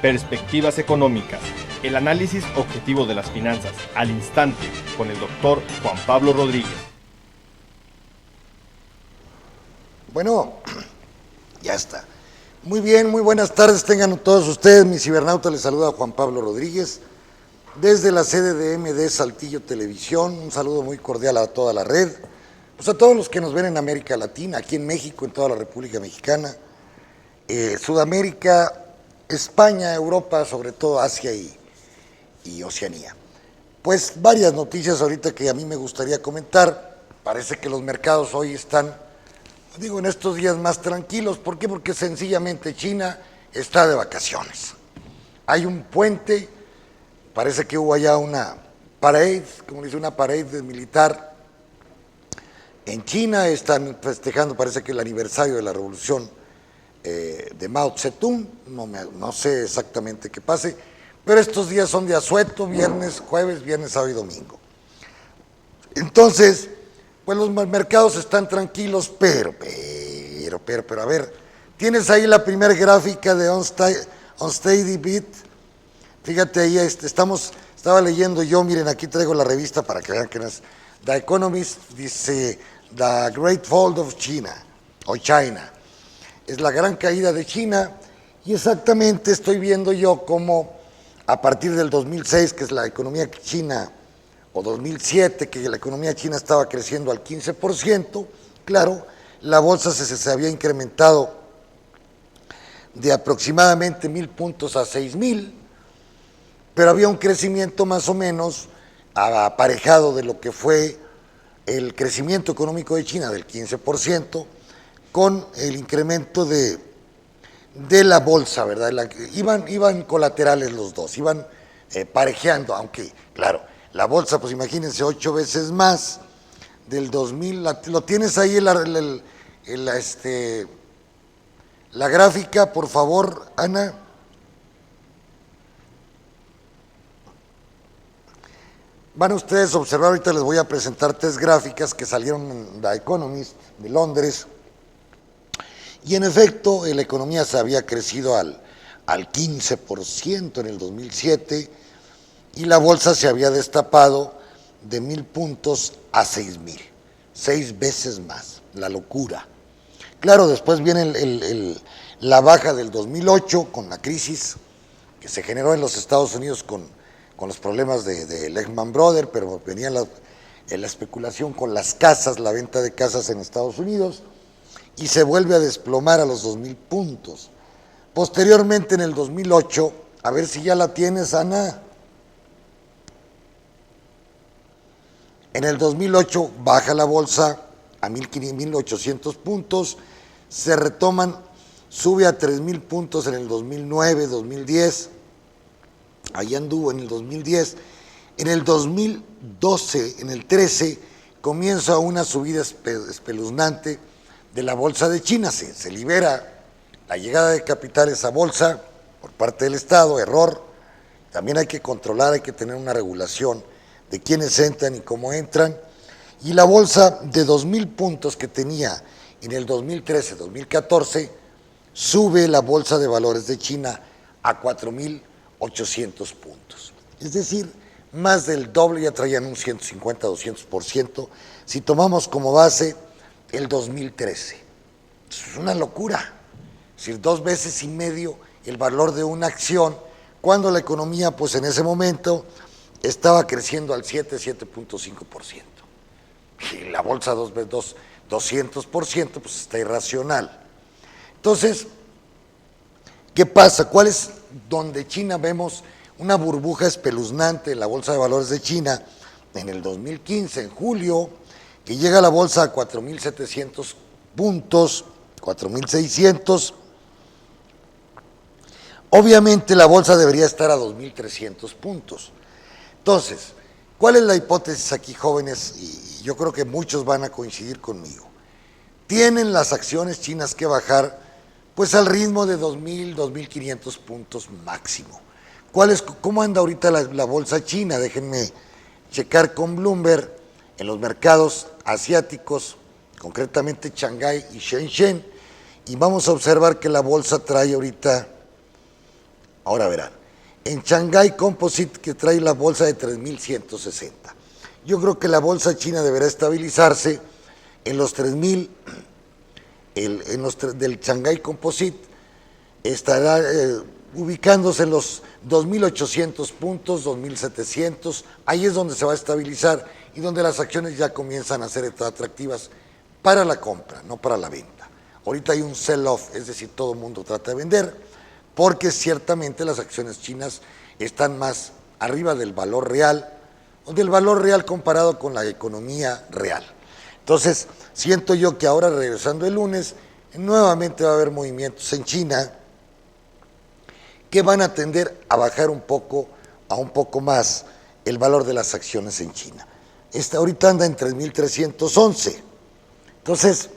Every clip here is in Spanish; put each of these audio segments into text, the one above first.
Perspectivas económicas, el análisis objetivo de las finanzas al instante con el doctor Juan Pablo Rodríguez. Bueno, ya está. Muy bien, muy buenas tardes tengan todos ustedes. Mi cibernauta les saluda Juan Pablo Rodríguez desde la sede de MD Saltillo Televisión. Un saludo muy cordial a toda la red, pues a todos los que nos ven en América Latina, aquí en México, en toda la República Mexicana, Sudamérica, España, Europa, sobre todo Asia y Oceanía. Pues varias noticias ahorita que a mí me gustaría comentar. Parece que los mercados hoy están, digo, en estos días más tranquilos. ¿Por qué? Porque sencillamente China está de vacaciones. Hay un puente, parece que hubo allá una parade, como dice, una parade militar en China. Están festejando, parece que el aniversario de la revolución de Mao Zedong. No sé exactamente qué pase, pero estos días son de asueto, jueves, viernes, sábado y domingo. Entonces, pues los mercados están tranquilos, pero, a ver, tienes ahí la primera gráfica de Unsteady Bit. Fíjate ahí, estaba leyendo yo, miren, aquí traigo la revista para que vean que no es The Economist, dice The Great Fall of China, o China. Es la gran caída de China, y exactamente estoy viendo yo cómo a partir del 2006, que es la economía china, o 2007, que la economía china estaba creciendo al 15%, claro, la bolsa se había incrementado de aproximadamente 1,000 puntos a 6,000, pero había un crecimiento más o menos aparejado de lo que fue el crecimiento económico de China del 15%, con el incremento de la bolsa, ¿verdad? Iban colaterales los dos, iban parejeando, aunque, claro, la bolsa, pues imagínense, 8 veces más del 2000. Lo tienes ahí la gráfica, por favor, Ana. Van ustedes a observar, ahorita les voy a presentar 3 gráficas que salieron en The Economist de Londres, y en efecto la economía se había crecido al 15% en el 2007, y la bolsa se había destapado de 1,000 puntos a 6,000, 6 veces más, la locura. Claro, después viene la baja del 2008 con la crisis que se generó en los Estados Unidos con los problemas de Lehman Brothers, pero venía la especulación con las casas, la venta de casas en Estados Unidos, y se vuelve a desplomar a los 2,000 puntos. Posteriormente, en el 2008, a ver si ya la tienes, Ana. En el 2008 baja la bolsa a 1,800 puntos, se retoman, sube a 3,000 puntos en el 2009, 2010, ahí anduvo en el 2010, en el 2012, en el 13, comienza una subida espeluznante de la bolsa de China. Se libera la llegada de capitales a bolsa por parte del Estado, error. También hay que controlar, hay que tener una regulación de quiénes entran y cómo entran. Y la bolsa de 2,000 puntos que tenía en el 2013, 2014, sube la bolsa de valores de China a 4,800 puntos. Es decir, más del doble, ya traían un 150, 200%, si tomamos como base el 2013. Es una locura. Es decir, 2 veces y medio el valor de una acción, cuando la economía, pues en ese momento, estaba creciendo al 7.5%. Y la bolsa 200%, pues está irracional. Entonces, ¿qué pasa? ¿Cuál es donde China vemos una burbuja espeluznante en la bolsa de valores de China? En el 2015, en julio, que llega la bolsa a 4,700 puntos, 4,600. Obviamente la bolsa debería estar a 2,300 puntos. Entonces, ¿cuál es la hipótesis aquí, jóvenes? Y yo creo que muchos van a coincidir conmigo. Tienen las acciones chinas que bajar, pues al ritmo de 2,000, 2,500 puntos máximo. ¿Cómo anda ahorita la bolsa china? Déjenme checar con Bloomberg en los mercados asiáticos, concretamente Shanghái y Shenzhen, y vamos a observar que la bolsa trae ahorita Ahora verán, en Shanghai Composite, que trae la bolsa de 3,160. Yo creo que la bolsa china deberá estabilizarse en los 3,000, del Shanghai Composite estará ubicándose en los 2,800 puntos, 2,700, ahí es donde se va a estabilizar y donde las acciones ya comienzan a ser atractivas para la compra, no para la venta. Ahorita hay un sell-off, es decir, todo el mundo trata de vender, porque ciertamente las acciones chinas están más arriba del valor real, o del valor real comparado con la economía real. Entonces, siento yo que ahora, regresando el lunes, nuevamente va a haber movimientos en China que van a tender a bajar un poco más el valor de las acciones en China. Ahorita anda en 3,311. Entonces,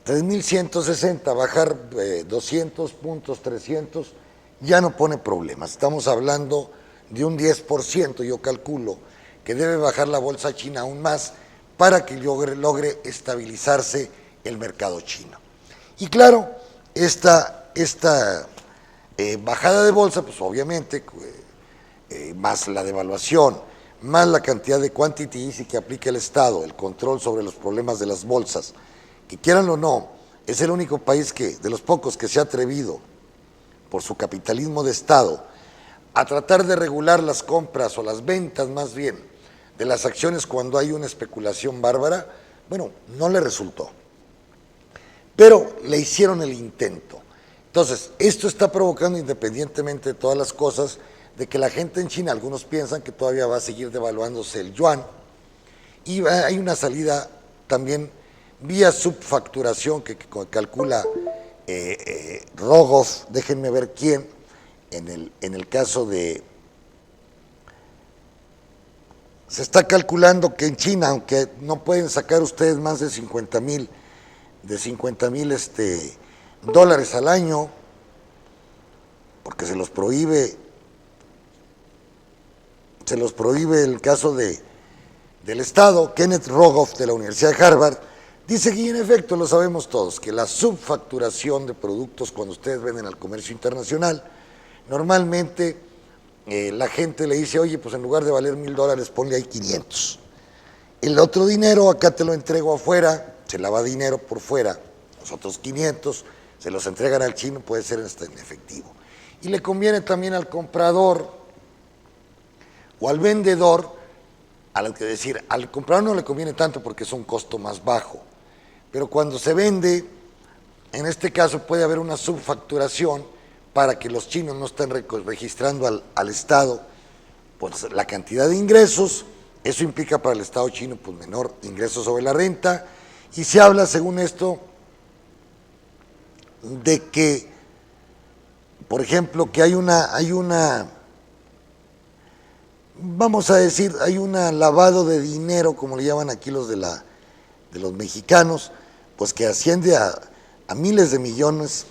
3,160, bajar 200 puntos, 300, ya no pone problemas. Estamos hablando de un 10%, yo calculo, que debe bajar la bolsa china aún más para que logre estabilizarse el mercado chino. Y claro, esta bajada de bolsa, pues obviamente, más la devaluación, más la cantidad de quantity easy que aplica el Estado, el control sobre los problemas de las bolsas, que quieran o no, es el único país de los pocos que se ha atrevido, por su capitalismo de Estado, a tratar de regular las compras o las ventas más bien de las acciones cuando hay una especulación bárbara. Bueno, no le resultó, pero le hicieron el intento. Entonces, esto está provocando, independientemente de todas las cosas, de que la gente en China, algunos piensan que todavía va a seguir devaluándose el yuan, y hay una salida también vía subfacturación que calcula Rogoff, déjenme ver quién, en el caso de... Se está calculando que en China, aunque no pueden sacar ustedes más de 50,000 dólares al año, porque se los prohíbe el caso del Estado. Kenneth Rogoff, de la Universidad de Harvard, dice que, en efecto, lo sabemos todos, que la subfacturación de productos cuando ustedes venden al comercio internacional, normalmente la gente le dice, oye, pues en lugar de valer $1,000, ponle ahí 500. El otro dinero, acá te lo entrego afuera, se lava dinero por fuera, los otros 500 se los entregan al chino, puede ser hasta en efectivo. Y le conviene también al comprador o al vendedor, al comprador no le conviene tanto porque es un costo más bajo, pero cuando se vende, en este caso puede haber una subfacturación para que los chinos no estén registrando al Estado pues la cantidad de ingresos. Eso implica para el Estado chino pues menor ingreso sobre la renta, y se habla, según esto, de que, por ejemplo, que hay una vamos a decir, hay un lavado de dinero, como le llaman aquí los de los mexicanos, pues que asciende a miles de millones.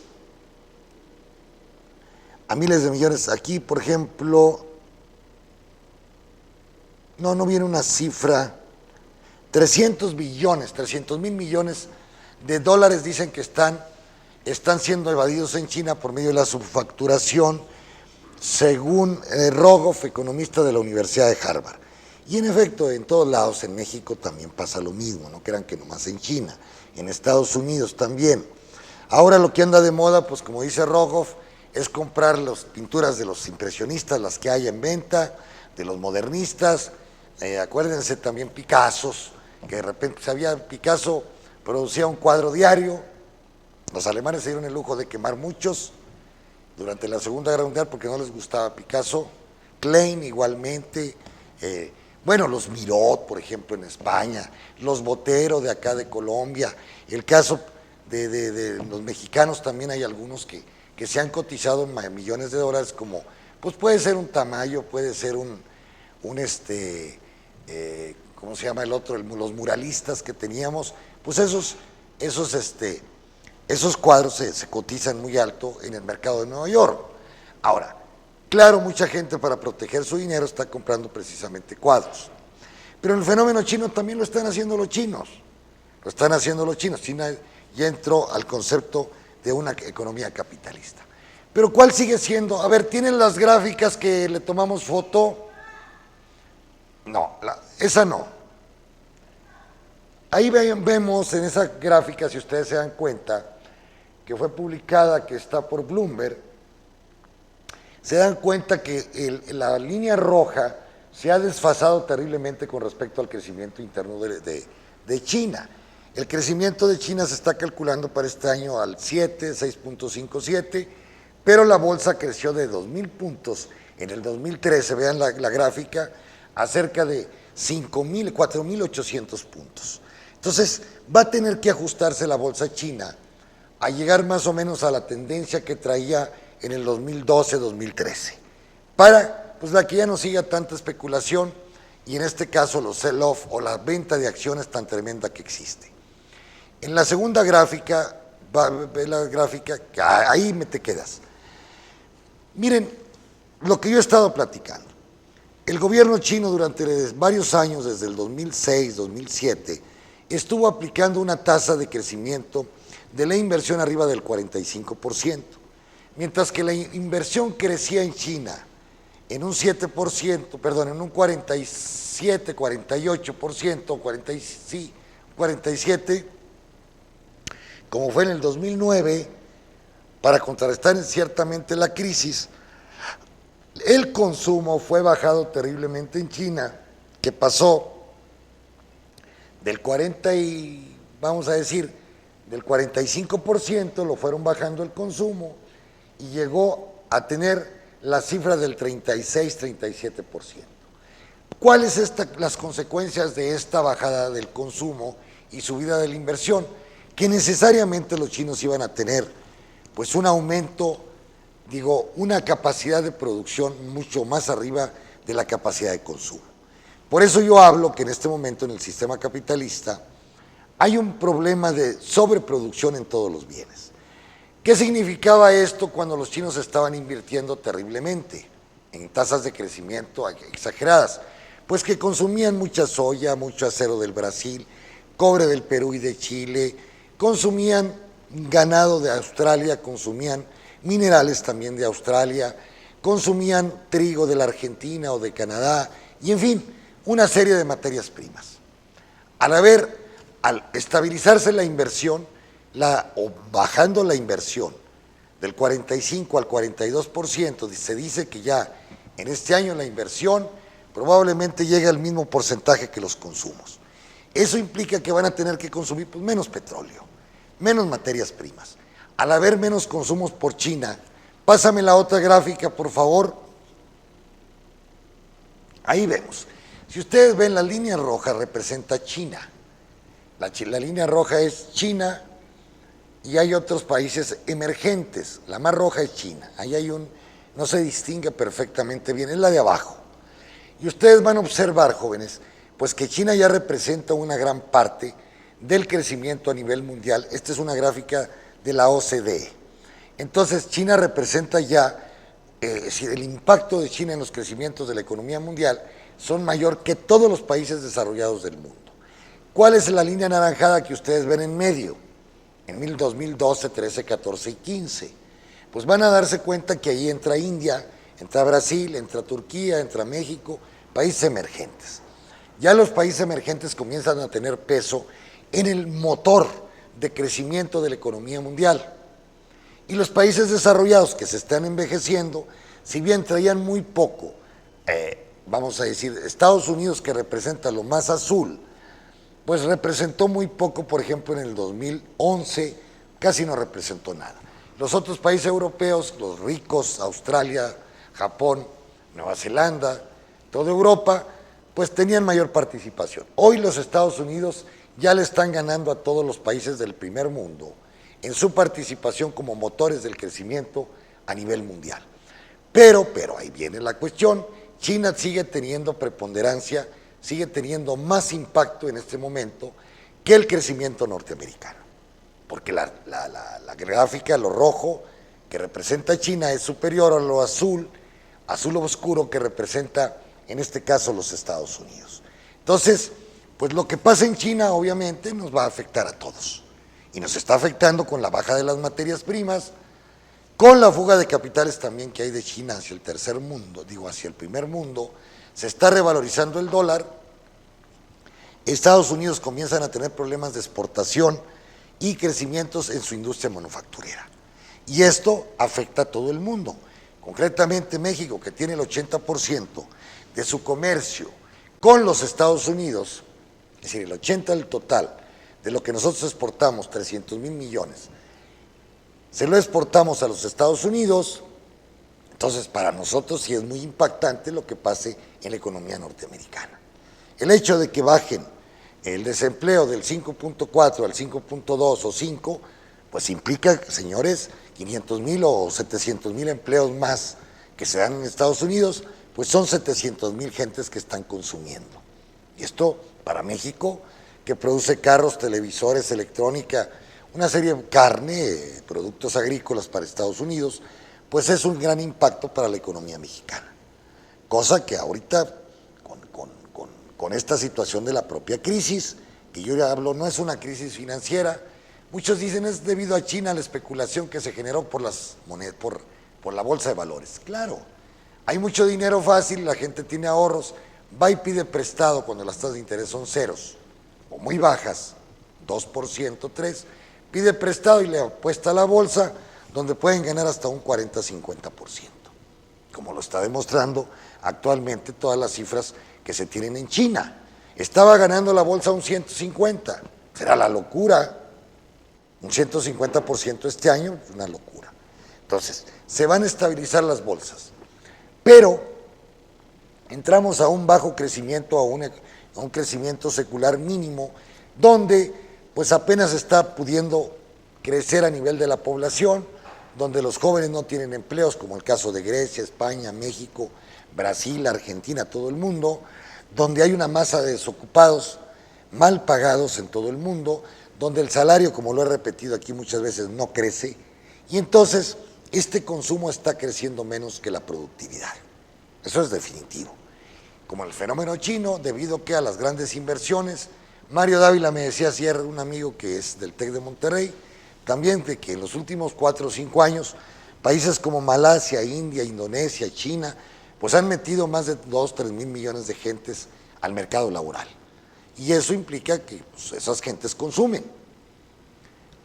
Aquí, por ejemplo, no viene una cifra, 300 mil millones de dólares dicen que están siendo evadidos en China por medio de la subfacturación, según Rogoff, economista de la Universidad de Harvard. Y en efecto, en todos lados, en México también pasa lo mismo, no crean que nomás en China, en Estados Unidos también. Ahora lo que anda de moda, pues como dice Rogoff, es comprar las pinturas de los impresionistas, las que hay en venta, de los modernistas. Acuérdense también Picassos, que de repente Picasso producía un cuadro diario. Los alemanes se dieron el lujo de quemar muchos durante la Segunda Guerra Mundial porque no les gustaba Picasso. Klein igualmente, los Miró, por ejemplo, en España, los Botero de acá de Colombia. El caso de los mexicanos también hay algunos que se han cotizado en millones de dólares, como pues puede ser un Tamayo, puede ser ¿cómo se llama el otro? Los muralistas que teníamos, pues esos cuadros se cotizan muy alto en el mercado de Nueva York. Ahora, claro, mucha gente para proteger su dinero está comprando precisamente cuadros. Pero el fenómeno chino también lo están haciendo los chinos. China ya entró al concepto de una economía capitalista. Pero ¿cuál sigue siendo? A ver, ¿tienen las gráficas que le tomamos foto? No, esa no. Ahí vemos en esa gráfica, si ustedes se dan cuenta, que fue publicada, que está por Bloomberg, se dan cuenta que la línea roja se ha desfasado terriblemente con respecto al crecimiento interno de China. El crecimiento de China se está calculando para este año al 6.57, pero la bolsa creció de 2.000 puntos en el 2013, vean la gráfica, a cerca de 4.800 puntos. Entonces, va a tener que ajustarse la bolsa china a llegar más o menos a la tendencia que traía en el 2012-2013, para pues que ya no siga tanta especulación y en este caso los sell-off o la venta de acciones tan tremenda que existe. En la segunda gráfica, ve la gráfica, ahí te quedas. Miren, lo que yo he estado platicando. El gobierno chino durante varios años, desde el 2006, 2007, estuvo aplicando una tasa de crecimiento de la inversión arriba del 45%, mientras que la inversión crecía en China en un 7%, perdón, en un 47, 48%, 47%, como fue en el 2009, para contrarrestar ciertamente la crisis. El consumo fue bajado terriblemente en China, que pasó del 40 y, vamos a decir, del 45% lo fueron bajando el consumo y llegó a tener la cifra del 36-37%. ¿Cuáles son las consecuencias de esta bajada del consumo y subida de la inversión? Que necesariamente los chinos iban a tener pues un aumento, una capacidad de producción mucho más arriba de la capacidad de consumo. Por eso yo hablo que en este momento en el sistema capitalista hay un problema de sobreproducción en todos los bienes. ¿Qué significaba esto cuando los chinos estaban invirtiendo terriblemente en tasas de crecimiento exageradas? Pues que consumían mucha soya, mucho acero del Brasil, cobre del Perú y de Chile, consumían ganado de Australia, consumían minerales también de Australia, consumían trigo de la Argentina o de Canadá, y en fin, una serie de materias primas. Al estabilizarse la inversión, o bajando la inversión del 45 al 42%, se dice que ya en este año la inversión probablemente llegue al mismo porcentaje que los consumos. Eso implica que van a tener que consumir pues, menos petróleo, menos materias primas. Al haber menos consumos por China, pásame la otra gráfica, por favor. Ahí vemos. Si ustedes ven, la línea roja representa China. La línea roja es China y hay otros países emergentes. La más roja es China. Ahí hay no se distingue perfectamente bien, es la de abajo. Y ustedes van a observar, jóvenes, pues que China ya representa una gran parte del crecimiento a nivel mundial. Esta es una gráfica de la OCDE. Entonces, China representa ya, el impacto de China en los crecimientos de la economía mundial son mayor que todos los países desarrollados del mundo. ¿Cuál es la línea anaranjada que ustedes ven en medio? En 2012, 13, 14 y 15. Pues van a darse cuenta que ahí entra India, entra Brasil, entra Turquía, entra México, países emergentes. Ya los países emergentes comienzan a tener peso en el motor de crecimiento de la economía mundial. Y los países desarrollados que se están envejeciendo, si bien traían muy poco, vamos a decir, Estados Unidos, que representa lo más azul, pues representó muy poco, por ejemplo, en el 2011, casi no representó nada. Los otros países europeos, los ricos, Australia, Japón, Nueva Zelanda, toda Europa, pues tenían mayor participación. Hoy los Estados Unidos ya le están ganando a todos los países del primer mundo en su participación como motores del crecimiento a nivel mundial. Pero ahí viene la cuestión, China sigue teniendo preponderancia, sigue teniendo más impacto en este momento que el crecimiento norteamericano. Porque la gráfica, lo rojo que representa China es superior a lo azul oscuro que representa en este caso los Estados Unidos. Entonces, pues lo que pasa en China obviamente nos va a afectar a todos. Y nos está afectando con la baja de las materias primas, Con la fuga de capitales también que hay de China hacia el tercer mundo, hacia el primer mundo, se está revalorizando el dólar. Estados Unidos comienzan a tener problemas de exportación y crecimientos en su industria manufacturera. Y esto afecta a todo el mundo. Concretamente México, que tiene el 80% de su comercio con los Estados Unidos, es decir, el 80% del total de lo que nosotros exportamos, 300,000 millones, se lo exportamos a los Estados Unidos. Entonces para nosotros sí es muy impactante lo que pase en la economía norteamericana. El hecho de que bajen el desempleo del 5.4 al 5.2 o 5, pues implica, señores, 500,000 o 700,000 empleos más que se dan en Estados Unidos, pues son 700,000 gentes que están consumiendo. Y esto para México, que produce carros, televisores, electrónica, una serie de carne, productos agrícolas para Estados Unidos, pues es un gran impacto para la economía mexicana. Cosa que ahorita, con esta situación de la propia crisis, que yo ya hablo, no es una crisis financiera, muchos dicen es debido a China, la especulación que se generó por las monedas, por la bolsa de valores. Claro, hay mucho dinero fácil, la gente tiene ahorros, va y pide prestado cuando las tasas de interés son ceros o muy bajas, 2%, 3%, pide prestado y le apuesta a la bolsa, donde pueden ganar hasta un 40-50%, como lo está demostrando actualmente todas las cifras que se tienen en China. Estaba ganando la bolsa un 150%, será la locura, un 150% este año, es una locura. Entonces, se van a estabilizar las bolsas, pero entramos a un bajo crecimiento, a un crecimiento secular mínimo, donde pues apenas está pudiendo crecer a nivel de la población, donde los jóvenes no tienen empleos, como el caso de Grecia, España, México, Brasil, Argentina, todo el mundo, donde hay una masa de desocupados mal pagados en todo el mundo, donde el salario, como lo he repetido aquí muchas veces, no crece, y entonces este consumo está creciendo menos que la productividad. Eso es definitivo. Como el fenómeno chino, debido a las grandes inversiones, Mario Dávila me decía ayer, un amigo que es del TEC de Monterrey, también de que en los últimos 4 o 5 años, países como Malasia, India, Indonesia, China, pues han metido más de 2-3 mil millones de gentes al mercado laboral. Y eso implica que pues, esas gentes consumen.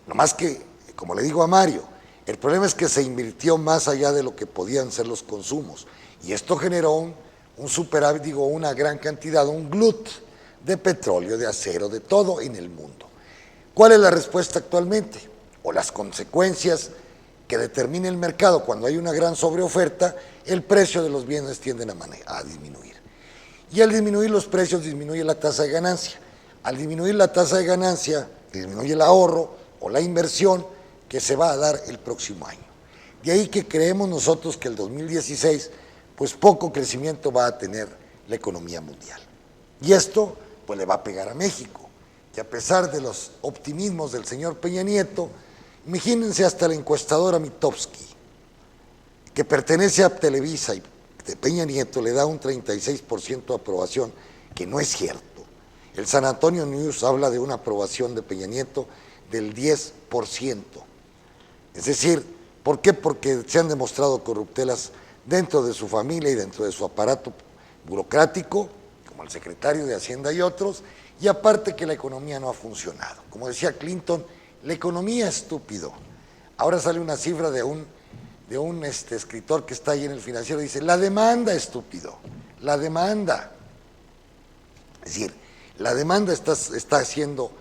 No más que, como le digo a Mario, el problema es que se invirtió más allá de lo que podían ser los consumos. Y esto generó un superávit, una gran cantidad, un glut de petróleo, de acero, de todo en el mundo. ¿Cuál es la respuesta actualmente? O las consecuencias que determina el mercado cuando hay una gran sobreoferta, el precio de los bienes tienden a disminuir. Y al disminuir los precios, disminuye la tasa de ganancia. Al disminuir la tasa de ganancia, disminuye el ahorro o la inversión que se va a dar el próximo año. De ahí que creemos nosotros que el 2016, pues poco crecimiento va a tener la economía mundial. Y esto, pues le va a pegar a México. Que a pesar de los optimismos del señor Peña Nieto, imagínense hasta la encuestadora Mitofsky, que pertenece a Televisa y de Peña Nieto le da un 36% de aprobación, que no es cierto. El San Antonio News habla de una aprobación de Peña Nieto del 10%. Es decir, ¿por qué? Porque se han demostrado corruptelas dentro de su familia y dentro de su aparato burocrático, como el secretario de Hacienda y otros, y aparte que la economía no ha funcionado. Como decía Clinton, la economía es estúpido. Ahora sale una cifra de un escritor que está ahí en el Financiero, dice, la demanda, estúpido, la demanda. Es decir, la demanda está siendo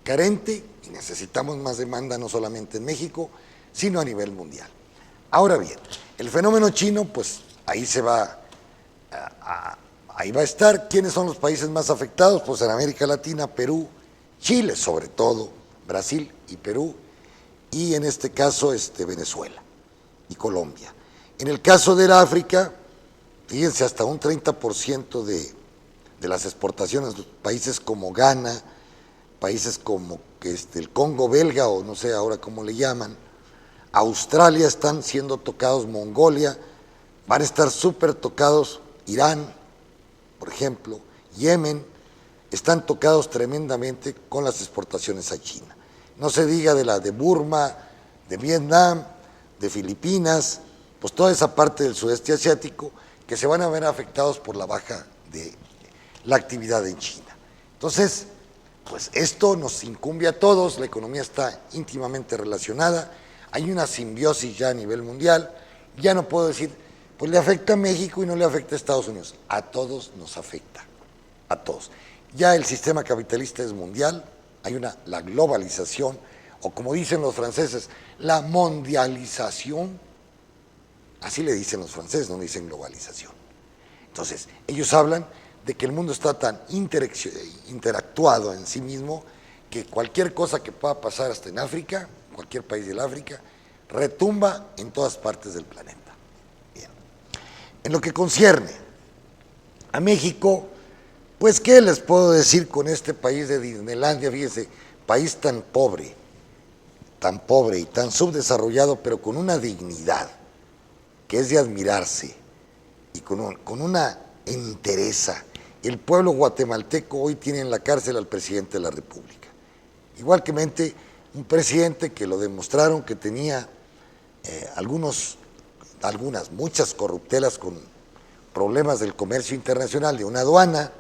carente y necesitamos más demanda no solamente en México, sino a nivel mundial. Ahora bien, el fenómeno chino, pues ahí ahí va a estar. ¿Quiénes son los países más afectados? Pues en América Latina, Perú, Chile sobre todo, Brasil y Perú, y en este caso Venezuela y Colombia. En el caso del África, fíjense, hasta un 30% de las exportaciones de países como Ghana, países como el Congo belga, o no sé ahora cómo le llaman, Australia están siendo tocados, Mongolia, van a estar súper tocados, Irán, por ejemplo, Yemen, están tocados tremendamente con las exportaciones a China. No se diga de la de Burma, de Vietnam, de Filipinas, pues toda esa parte del sudeste asiático, que se van a ver afectados por la baja de la actividad en China. Entonces, pues esto nos incumbe a todos, la economía está íntimamente relacionada, hay una simbiosis ya a nivel mundial, ya no puedo decir, pues le afecta a México y no le afecta a Estados Unidos, a todos nos afecta, a todos. Ya el sistema capitalista es mundial, hay la globalización, o como dicen los franceses, la mondialización, así le dicen los franceses, no dicen globalización. Entonces, ellos hablan de que el mundo está tan interactuado en sí mismo que cualquier cosa que pueda pasar hasta en África, cualquier país del África, retumba en todas partes del planeta. Bien. En lo que concierne a México, pues ¿qué les puedo decir con este país de Disneylandia? Fíjense, país tan pobre y tan subdesarrollado, pero con una dignidad que es de admirarse y con una entereza. El pueblo guatemalteco hoy tiene en la cárcel al presidente de la República. Igualmente, un presidente que lo demostraron que tenía muchas corruptelas con problemas del comercio internacional, de una aduana.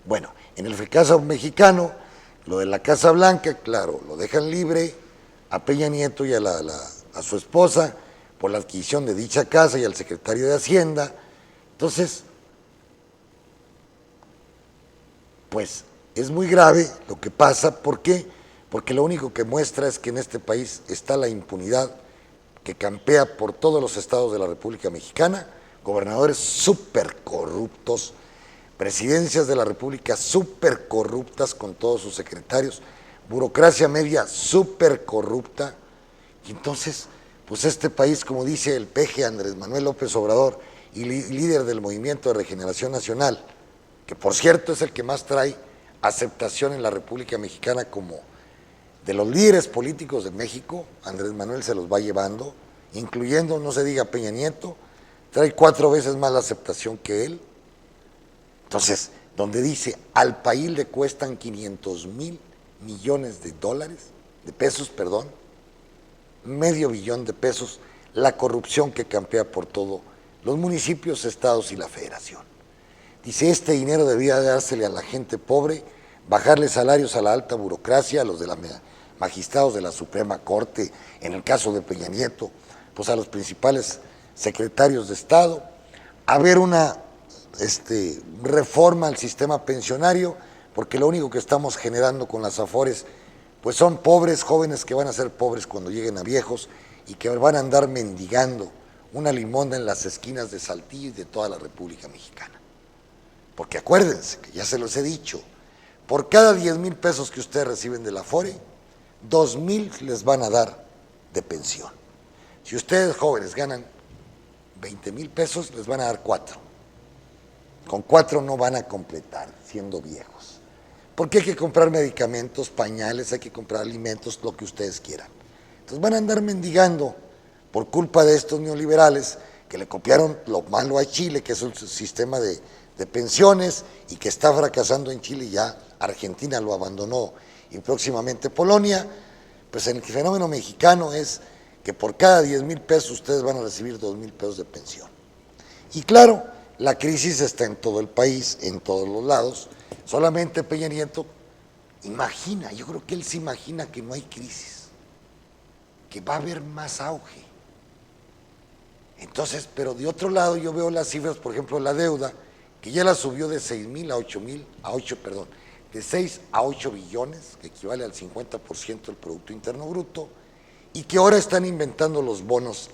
Bueno, en el caso mexicano, lo de la Casa Blanca, claro, lo dejan libre a Peña Nieto y a su esposa por la adquisición de dicha casa y al secretario de Hacienda. Entonces, pues es muy grave lo que pasa. ¿Por qué? Porque lo único que muestra es que en este país está la impunidad que campea por todos los estados de la República Mexicana, gobernadores súper corruptos, presidencias de la República súper corruptas con todos sus secretarios, burocracia media súper corrupta. Y entonces, pues este país, como dice el peje Andrés Manuel López Obrador, y líder del Movimiento de Regeneración Nacional, que por cierto es el que más trae aceptación en la República Mexicana como de los líderes políticos de México, Andrés Manuel se los va llevando, incluyendo, no se diga Peña Nieto, trae 4 veces más la aceptación que él. Entonces, donde dice, al país le cuestan 500,000 millones de pesos, medio billón de pesos, la corrupción que campea por todo los municipios, estados y la federación. Dice, este dinero debía dársele a la gente pobre, bajarle salarios a la alta burocracia, a los de los magistrados de la Suprema Corte, en el caso de Peña Nieto, pues a los principales secretarios de Estado, haber una reforma al sistema pensionario, porque lo único que estamos generando con las Afores, pues son pobres jóvenes que van a ser pobres cuando lleguen a viejos y que van a andar mendigando una limonda en las esquinas de Saltillo y de toda la República Mexicana. Porque acuérdense, que ya se los he dicho, por cada 10,000 pesos que ustedes reciben de la Afore, 2,000 les van a dar de pensión. Si ustedes jóvenes ganan 20,000 pesos, les van a dar 4. Con 4 no van a completar siendo viejos. Porque hay que comprar medicamentos, pañales, hay que comprar alimentos, lo que ustedes quieran. Entonces van a andar mendigando por culpa de estos neoliberales que le copiaron lo malo a Chile, que es un sistema de pensiones y que está fracasando en Chile, ya Argentina lo abandonó y próximamente Polonia. Pues el fenómeno mexicano es que por cada 10,000 pesos ustedes van a recibir 2,000 pesos de pensión. Y claro, la crisis está en todo el país, en todos los lados. Solamente Peña Nieto imagina, yo creo que él se imagina que no hay crisis, que va a haber más auge. Entonces, pero de otro lado yo veo las cifras, por ejemplo, la deuda, que ya la subió de 6,000 de 6 a 8 billones, que equivale al 50% del Producto Interno Bruto, y que ahora están inventando los bonos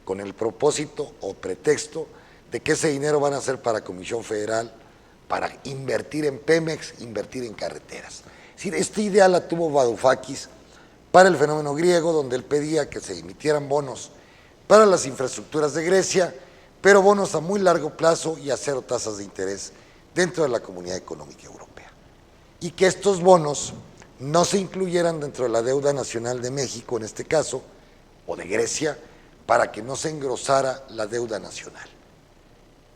con el propósito o pretexto de que ese dinero van a ser para Comisión Federal, para invertir en Pemex, invertir en carreteras. Es decir, esta idea la tuvo Varoufakis para el fenómeno griego, donde él pedía que se emitieran bonos para las infraestructuras de Grecia, pero bonos a muy largo plazo y a 0 tasas de interés dentro de la Comunidad Económica Europea. Y que estos bonos no se incluyeran dentro de la deuda nacional de México, en este caso, o de Grecia, para que no se engrosara la deuda nacional.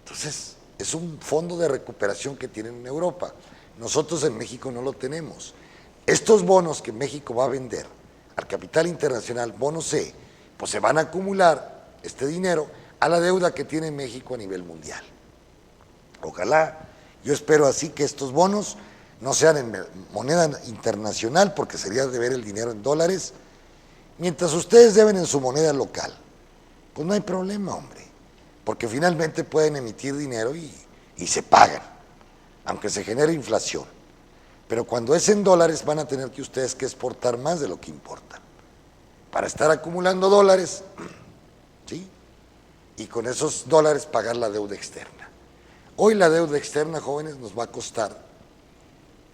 Entonces, es un fondo de recuperación que tienen en Europa. Nosotros en México no lo tenemos. Estos bonos que México va a vender al capital internacional, bono C, pues se van a acumular este dinero a la deuda que tiene México a nivel mundial. Ojalá, yo espero así que estos bonos no sean en moneda internacional, porque sería deber el dinero en dólares, mientras ustedes deben en su moneda local. Pues no hay problema, hombre, porque finalmente pueden emitir dinero y se pagan, aunque se genere inflación. Pero cuando es en dólares van a tener que ustedes que exportar más de lo que importan, para estar acumulando dólares, ¿sí? Y con esos dólares pagar la deuda externa. Hoy la deuda externa, jóvenes, nos va a costar,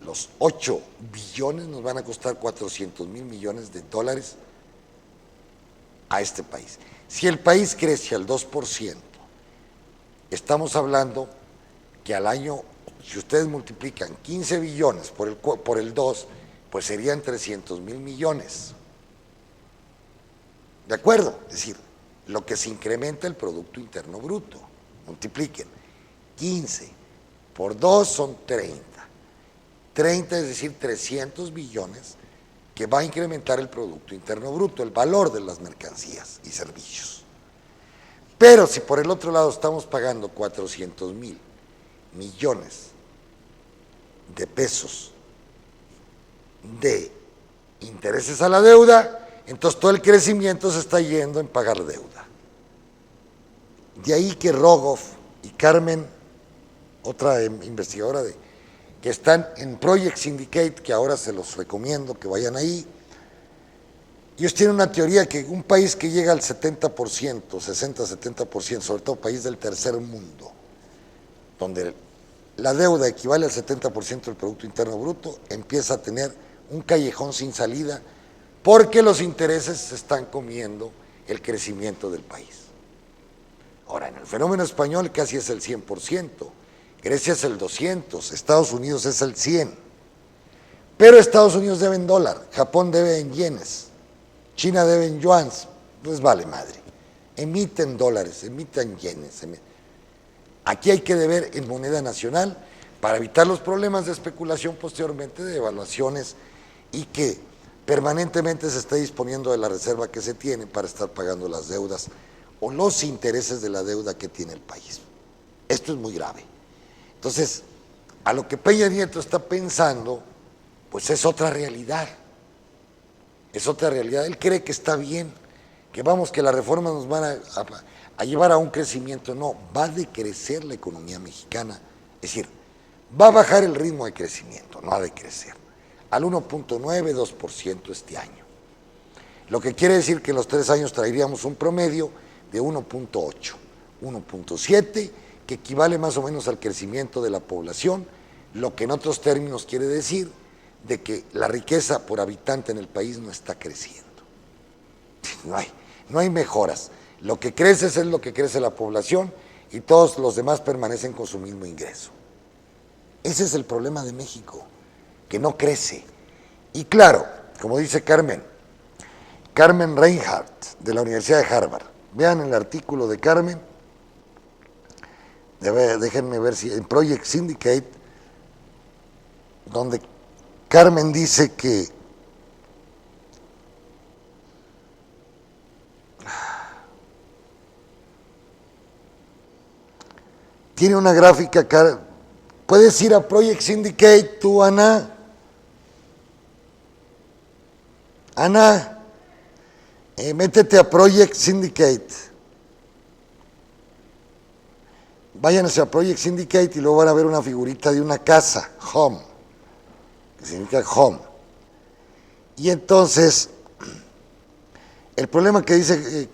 los 8 billones nos van a costar 400 mil millones de dólares a este país. Si el país crece al 2%, estamos hablando que al año, si ustedes multiplican 15 billones por el 2, pues serían 300 mil millones. ¿De acuerdo? Es decir, lo que se incrementa el Producto Interno Bruto. Multipliquen. 15 por 2 son 30. 30, es decir, 300 billones que va a incrementar el Producto Interno Bruto, el valor de las mercancías y servicios. Pero si por el otro lado estamos pagando 400 mil millones de pesos de intereses a la deuda, entonces todo el crecimiento se está yendo en pagar deuda. De ahí que Rogoff y Carmen, otra investigadora que están en Project Syndicate, que ahora se los recomiendo que vayan ahí, ellos tienen una teoría que un país que llega al 70%, 60-70%, sobre todo país del tercer mundo, donde la deuda equivale al 70% del Producto Interno Bruto, empieza a tener un callejón sin salida porque los intereses se están comiendo el crecimiento del país. Ahora, en el fenómeno español casi es el 100%, Grecia es el 200%, Estados Unidos es el 100%, pero Estados Unidos debe en dólar, Japón debe en yenes, China debe en yuans, pues vale madre, emiten dólares, emiten yenes. Aquí hay que deber en moneda nacional para evitar los problemas de especulación posteriormente, de devaluaciones, y que permanentemente se esté disponiendo de la reserva que se tiene para estar pagando las deudas o los intereses de la deuda que tiene el país. Esto es muy grave. Entonces, a lo que Peña Nieto está pensando, pues es otra realidad. Es otra realidad. Él cree que está bien, que que las reformas nos van a llevar a un crecimiento. No, va a decrecer la economía mexicana. Es decir, va a bajar el ritmo de crecimiento, no ha de crecer, al 1.9, 2% este año. Lo que quiere decir que en los 3 años traeríamos un promedio de 1.8, 1.7, que equivale más o menos al crecimiento de la población, lo que en otros términos quiere decir de que la riqueza por habitante en el país no está creciendo. No hay mejoras. Lo que crece es lo que crece la población y todos los demás permanecen con su mismo ingreso. Ese es el problema de México, que no crece. Y claro, como dice Carmen Reinhardt, de la Universidad de Harvard, vean el artículo de Carmen, déjenme ver si en Project Syndicate, donde Carmen dice que tiene una gráfica. ¿Puedes ir a Project Syndicate tú, Ana? Ana, métete a Project Syndicate. Váyanse a Project Syndicate y luego van a ver una figurita de una casa, home, que significa home. Y entonces, el problema que dice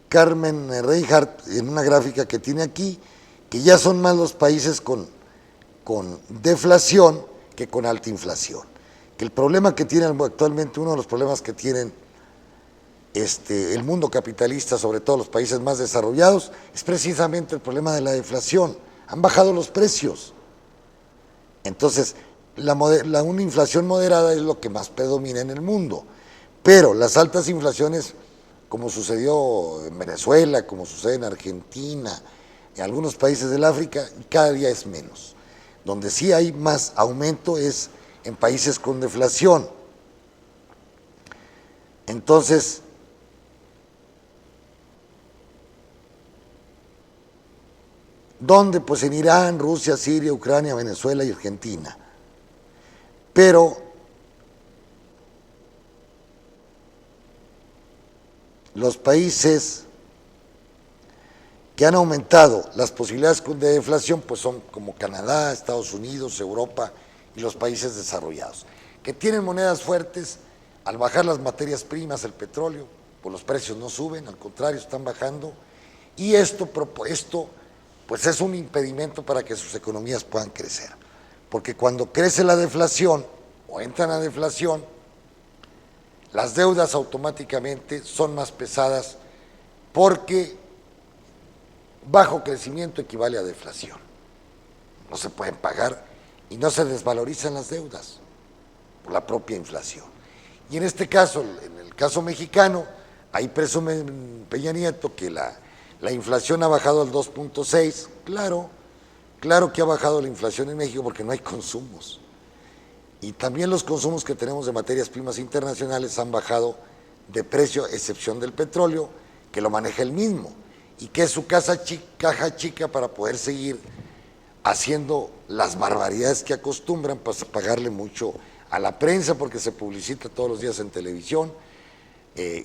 Carmen Reinhardt en una gráfica que tiene aquí, que ya son más los países con deflación que con alta inflación. Que el problema que tiene actualmente, uno de los problemas que tienen el mundo capitalista, sobre todo los países más desarrollados, es precisamente el problema de la deflación. Han bajado los precios. Entonces, una inflación moderada es lo que más predomina en el mundo. Pero las altas inflaciones, como sucedió en Venezuela, como sucede en Argentina, en algunos países del África, cada día es menos. Donde sí hay más aumento es en países con deflación. Entonces, ¿Dónde? Pues en Irán, Rusia, Siria, Ucrania, Venezuela y Argentina. Pero los países que han aumentado las posibilidades de deflación pues son como Canadá, Estados Unidos, Europa y los países desarrollados, que tienen monedas fuertes. Al bajar las materias primas, el petróleo, pues los precios no suben, al contrario, están bajando, y esto pues es un impedimento para que sus economías puedan crecer, porque cuando crece la deflación o entran a deflación, las deudas automáticamente son más pesadas, porque bajo crecimiento equivale a deflación. No se pueden pagar y no se desvalorizan las deudas por la propia inflación. Y en este caso, en el caso mexicano, ahí presume Peña Nieto que la inflación ha bajado al 2.6. Claro que ha bajado la inflación en México porque no hay consumos. Y también los consumos que tenemos de materias primas internacionales han bajado de precio, excepción del petróleo, que lo maneja él mismo, y que es su caja chica para poder seguir haciendo las barbaridades que acostumbran, para pagarle mucho a la prensa porque se publicita todos los días en televisión,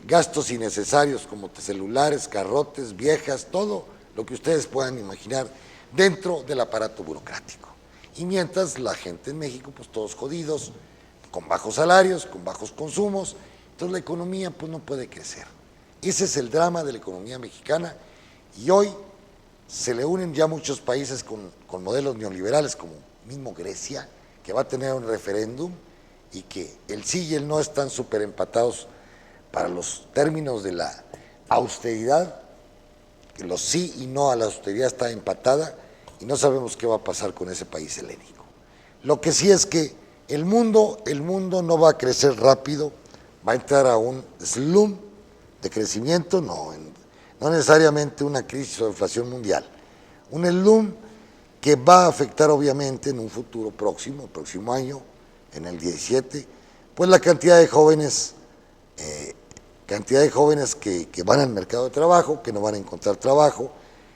gastos innecesarios como celulares, garrotes, viejas, todo lo que ustedes puedan imaginar dentro del aparato burocrático. Y mientras la gente en México, pues todos jodidos, con bajos salarios, con bajos consumos, entonces la economía pues no puede crecer. Ese es el drama de la economía mexicana, y hoy se le unen ya muchos países con modelos neoliberales, como mismo Grecia, que va a tener un referéndum, y que el sí y el no están súper empatados para los términos de la austeridad, que los sí y no a la austeridad está empatada, y no sabemos qué va a pasar con ese país helénico. Lo que sí es que el mundo no va a crecer rápido, va a entrar a un slump de crecimiento, no necesariamente una crisis o inflación mundial, un slump que va a afectar obviamente en un futuro próximo, el próximo año, en el 17, pues la cantidad de jóvenes que van al mercado de trabajo, que no van a encontrar trabajo,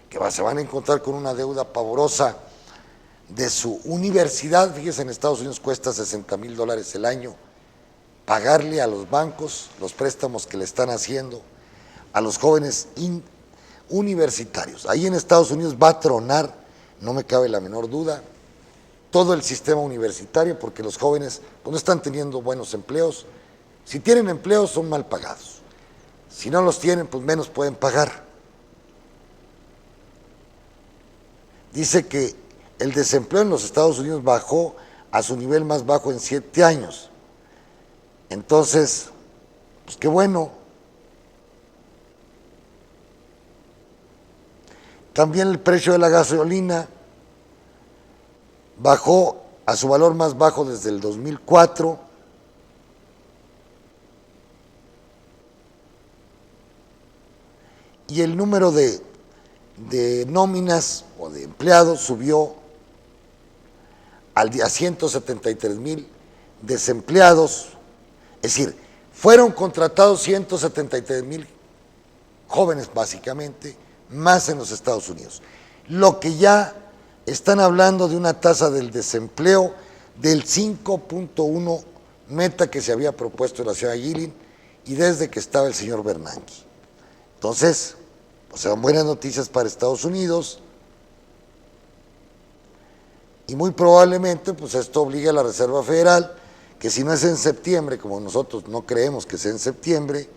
que se van a encontrar con una deuda pavorosa de su universidad. Fíjense, en Estados Unidos cuesta $60,000 el año pagarle a los bancos los préstamos que le están haciendo a los jóvenes universitarios. Ahí en Estados Unidos va a tronar, no me cabe la menor duda, todo el sistema universitario, porque los jóvenes pues, no están teniendo buenos empleos. Si tienen empleos son mal pagados, si no los tienen pues menos pueden pagar. Dice que el desempleo en los Estados Unidos bajó a su nivel más bajo en 7 años. Entonces, pues qué bueno. También el precio de la gasolina bajó a su valor más bajo desde el 2004. Y el número de nóminas o de empleados subió a 173,000 desempleados. Es decir, fueron contratados 173,000 jóvenes básicamente, más en los Estados Unidos. Lo que ya están hablando de una tasa del desempleo del 5.1 meta que se había propuesto en la ciudad de Guilin y desde que estaba el señor Bernanke. Entonces, pues serán buenas noticias para Estados Unidos, y muy probablemente pues esto obliga a la Reserva Federal, que si no es en septiembre, como nosotros no creemos que sea en septiembre,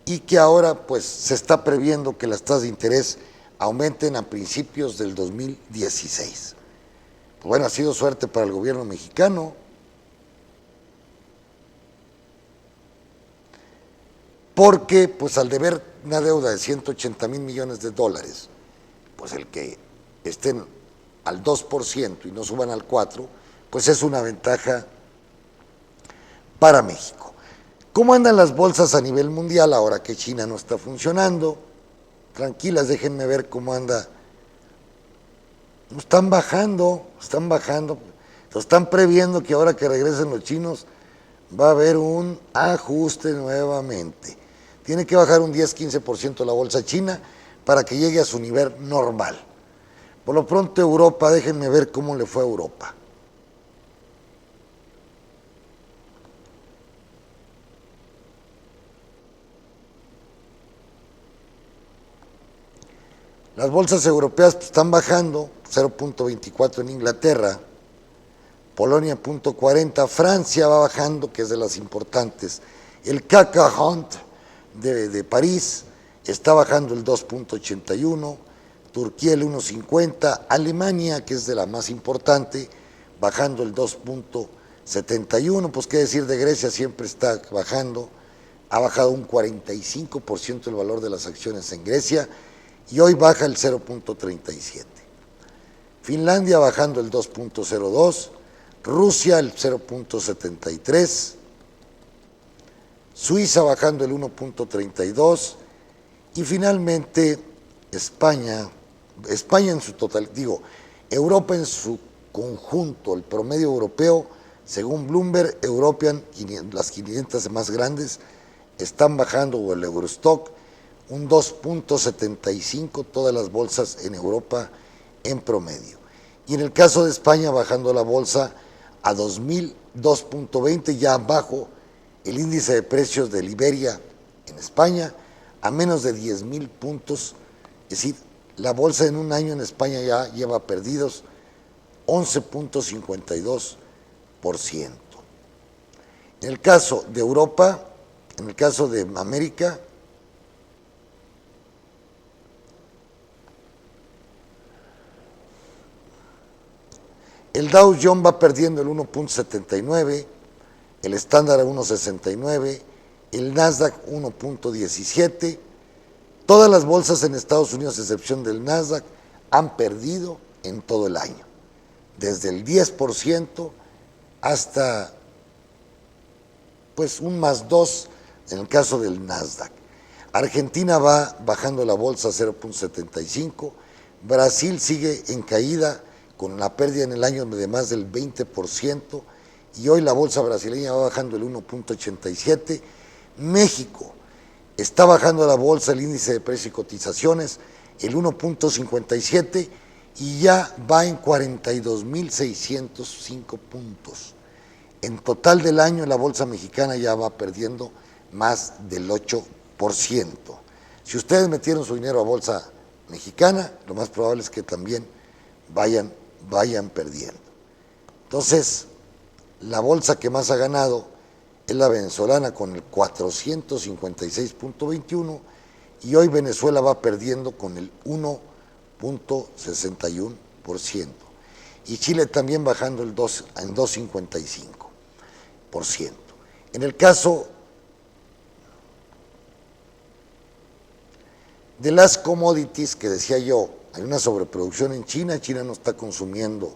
y que ahora pues se está previendo que las tasas de interés aumenten a principios del 2016. Pues bueno, ha sido suerte para el gobierno mexicano, porque pues al deber una deuda de 180,000 millones de dólares, pues el que estén al 2% y no suban al 4%, pues es una ventaja para México. ¿Cómo andan las bolsas a nivel mundial ahora que China no está funcionando? Tranquilas, déjenme ver cómo anda. Están bajando. Están previendo que ahora que regresen los chinos va a haber un ajuste nuevamente. Tiene que bajar un 10-15% la bolsa china para que llegue a su nivel normal. Por lo pronto Europa, déjenme ver cómo le fue a Europa. Las bolsas europeas están bajando, 0.24 en Inglaterra, Polonia 0.40, Francia va bajando, que es de las importantes. El CAC 40 de París está bajando el 2.81, Turquía el 1.50, Alemania, que es de la más importante, bajando el 2.71, pues qué decir de Grecia, siempre está bajando, ha bajado un 45% el valor de las acciones en Grecia, y hoy baja el 0.37. Finlandia bajando el 2.02, Rusia el 0.73, Suiza bajando el 1.32 y finalmente España en su total, Europa en su conjunto, el promedio europeo, según Bloomberg, las 500 más grandes están bajando, o el Eurostock, un 2.75 todas las bolsas en Europa en promedio. Y en el caso de España bajando la bolsa a 2.002.20, ya bajo el índice de precios de Iberia en España a menos de 10.000 puntos, es decir, la bolsa en un año en España ya lleva perdidos 11.52%. En el caso de Europa, en el caso de América, el Dow Jones va perdiendo el 1.79, el Standard a 1.69, el Nasdaq 1.17. Todas las bolsas en Estados Unidos, a excepción del Nasdaq, han perdido en todo el año, desde el 10% hasta pues un +2 en el caso del Nasdaq. Argentina va bajando la bolsa a 0.75, Brasil sigue en caída con la pérdida en el año de más del 20%, y hoy la bolsa brasileña va bajando el 1.87. México está bajando la bolsa, el índice de precios y cotizaciones, el 1.57, y ya va en 42.605 puntos. En total del año la bolsa mexicana ya va perdiendo más del 8%. Si ustedes metieron su dinero a bolsa mexicana, lo más probable es que también vayan perdiendo. Entonces, la bolsa que más ha ganado es la venezolana con el 456.21, y hoy Venezuela va perdiendo con el 1.61%, y Chile también bajando en 2.55%. En el caso de las commodities que decía yo, hay una sobreproducción en China, China no está consumiendo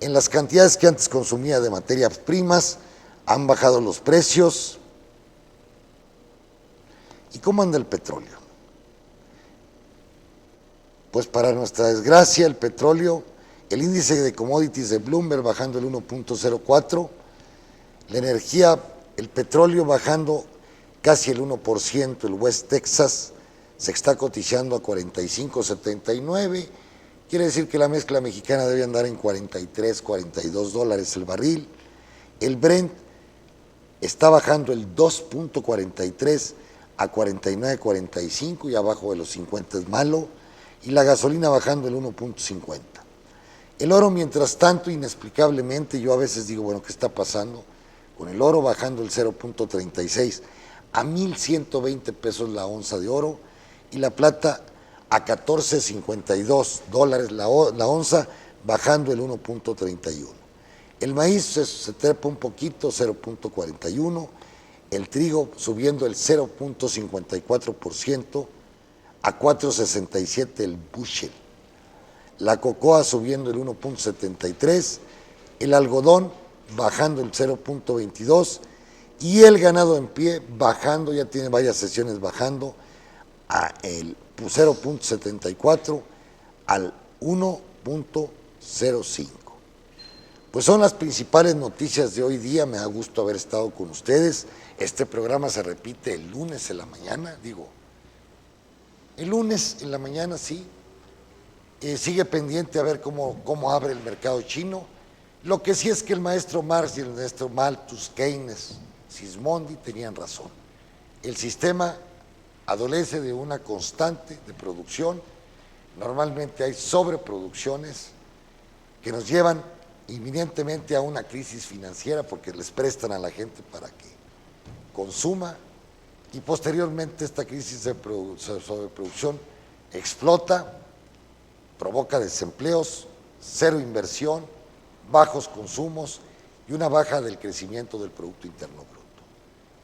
en las cantidades que antes consumía de materias primas, han bajado los precios. ¿Y cómo anda el petróleo? Pues para nuestra desgracia, el petróleo, el índice de commodities de Bloomberg bajando el 1.04, la energía, el petróleo bajando casi el 1%, el West Texas se está cotizando a 45.79, quiere decir que la mezcla mexicana debe andar en 43, 42 dólares el barril. El Brent está bajando el 2.43 a 49.45, y abajo de los 50 es malo, y la gasolina bajando el 1.50. El oro, mientras tanto, inexplicablemente, yo a veces digo, bueno, ¿qué está pasando? Con el oro bajando el 0.36 a 1.120 pesos la onza de oro, y la plata a 14.52 dólares la onza, bajando el 1.31. El maíz se trepa un poquito, 0.41, el trigo subiendo el 0.54% a 4.67 el bushel, la cocoa subiendo el 1.73, el algodón bajando el 0.22, y el ganado en pie bajando, ya tiene varias sesiones bajando, a el 0.74 al 1.05. Pues son las principales noticias de hoy día. Me da gusto haber estado con ustedes. Este programa se repite el lunes en la mañana, El lunes en la mañana sí, sigue pendiente a ver cómo abre el mercado chino. Lo que sí es que el maestro Marx y el maestro Malthus, Keynes, Sismondi tenían razón. El sistema adolece de una constante de producción. Normalmente hay sobreproducciones que nos llevan inminentemente a una crisis financiera porque les prestan a la gente para que consuma y posteriormente esta crisis de sobreproducción explota, provoca desempleos, cero inversión, bajos consumos y una baja del crecimiento del Producto Interno Bruto.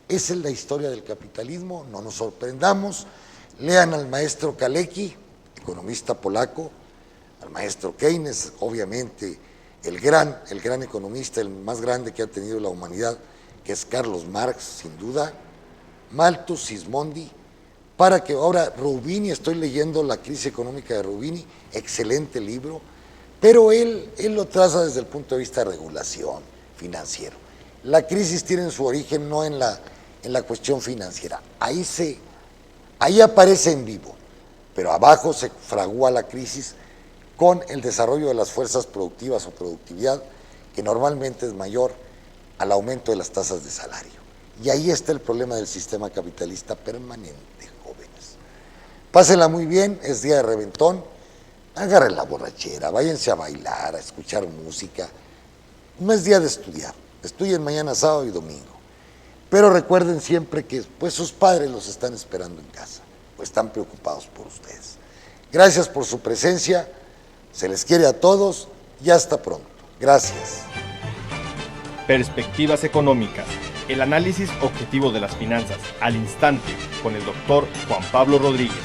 Esa es la historia del capitalismo, no nos sorprendamos, lean al maestro Kalecki, economista polaco, al maestro Keynes, obviamente el gran economista, el más grande que ha tenido la humanidad, que es Carlos Marx, sin duda, Malthus, Sismondi, para que ahora Roubini, estoy leyendo La crisis económica de Roubini, excelente libro, pero él lo traza desde el punto de vista de regulación financiero. La crisis tiene su origen no en la cuestión financiera, ahí aparece en vivo, pero abajo se fragúa la crisis con el desarrollo de las fuerzas productivas o productividad, que normalmente es mayor al aumento de las tasas de salario. Y ahí está el problema del sistema capitalista permanente, jóvenes. Pásenla muy bien, es día de reventón, agarren la borrachera, váyanse a bailar, a escuchar música. No es día de estudiar, estudien mañana sábado y domingo. Pero recuerden siempre que pues, sus padres los están esperando en casa, o están preocupados por ustedes. Gracias por su presencia, se les quiere a todos y hasta pronto. Gracias. Perspectivas económicas, el análisis objetivo de las finanzas al instante con el doctor Juan Pablo Rodríguez.